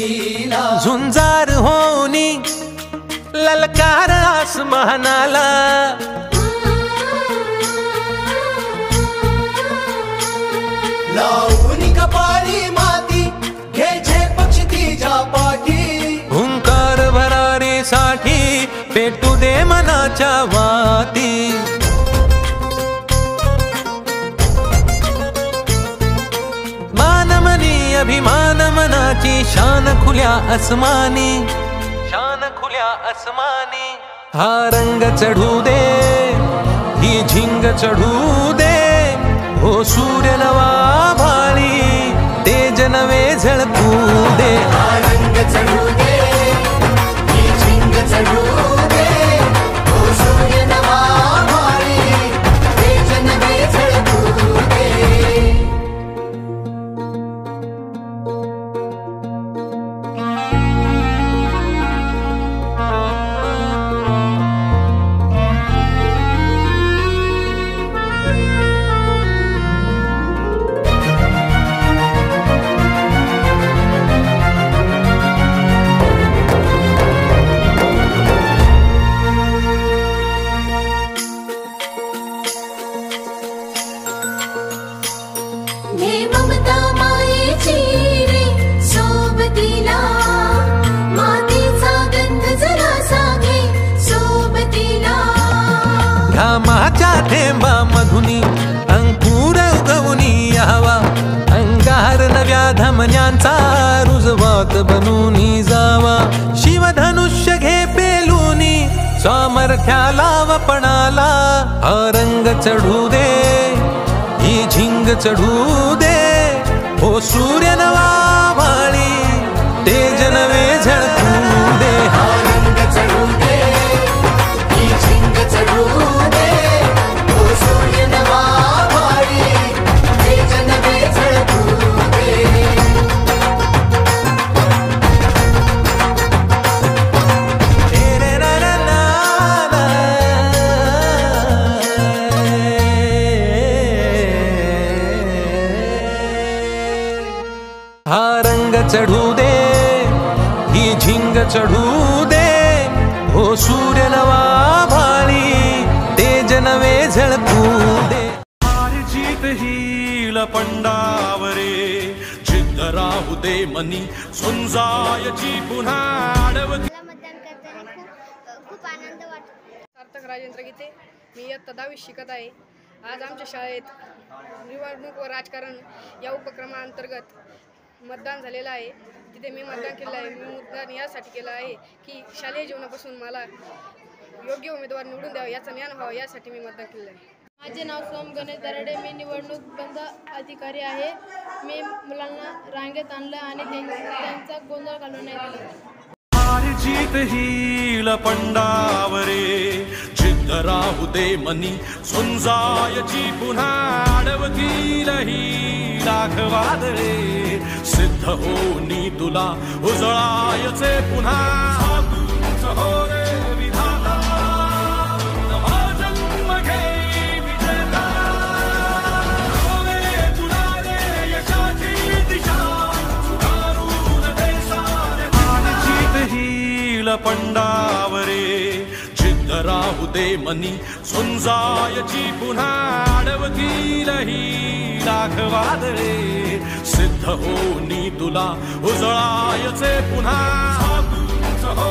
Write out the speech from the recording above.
लीला झुंजार होनी ललकार आसमानाला लावून कपाळी माती घे पक्ष तिच्या पाठी हुंकार भरारीसाठी पेटू दे मनाच्या वाती मानमनी अभिमान मनाची शान खुल्या आसमानी शान खुल्या आसमानी हा रंग चढू दे ही झिंग चढू दे हो सूर्य नवा भाळी तेज नवे झळकू दे हा रंग चढू दे ही झिंग चढू दे हो सूर्य नवा भाळी तेज नवे झळकू दे घामाच्या थेंबा मधुनी अंकुर उगवूनी यावा अंगार नव्या धमन्यांचा रुजवात बनूनी जावा शिवधनुष्य घे पेलूनी सामर्थ्याला वपणाला हा रंग चढू दे ही झिंग चढू दे हो सूर्य नवा भाळी तेज नवे झळकू दे हा रंग चढू दे ही झिंग चढू दे हो सूर्य नवा भाळी तेज नवे झळकू दे हा रंग चढू दे ही झिंग चढू दे हो सूर्य नवा भाळी तेज नवे झळकू दे हार जीत हील पंडावरे जिद्द राहू दे मनी झुंजायची पुन्हा आडवती मतदान करताना खूप आनंद वाटतो. सार्थक राजेंद्र गीते, मी इयत्ता 10वी शिकत आहे. आज आमच्या शाळेत निवडणूक व राजकारण या उपक्रमाअंतर्गत मतदान झालेलं आहे. तिथे मी मतदान केलं आहे. मी मतदान यासाठी केलं आहे की शालेय जीवनापासून मला योग्य उमेदवार निवडून द्यावा याचा ज्ञान व्हावं यासाठी मी मतदान केलं आहे. माझे नाव सोम गणेश दराडे. मी निवडणूक बंद अधिकारी आहे. मी मुलांना रांगेत आणलं आणि त्यांचा गोंधळ घालून नाही दिला. हार जीत हील पंडावरे जिद्द राहू दे मनी झुंजायची पुन्हा आडवतील ही लाख वादळे सिद्ध होनी तुला उजळायचे पुन्हा हो रे विधाता नवा जन्म घे विजेता हो रे तुला रे यशाची दिशा सुधारून दे सारे हार जीत हील पंडावरे जिद्द राहू दे मनी झुंजायची पुन्हा आडवतील ही लाख वादळे सिद्ध होनी तुला उजळायचे पुन्हा हो